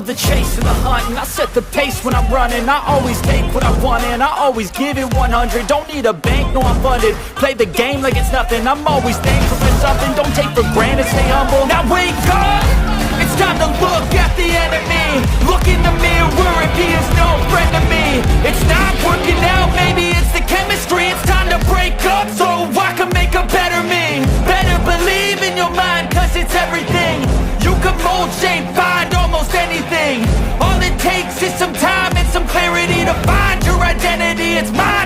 love the chase and the hunt, and I set the pace when I'm running. I always take what I want and I always give it 100. Don't need a bank, no I'm funded. Play the game like it's nothing. I'm always thankful for something. Don't take for granted, stay humble. Now wake up! It's time to look at the enemy. Look in the mirror if he is no friend to me. It's not working out, maybe it's the chemistry. It's time to break up so I can make a better me. Better believe in your mind, cause it's everything. You can mold, shape, find almost anything. All it takes is some time and some clarity to find your identity. It's mine.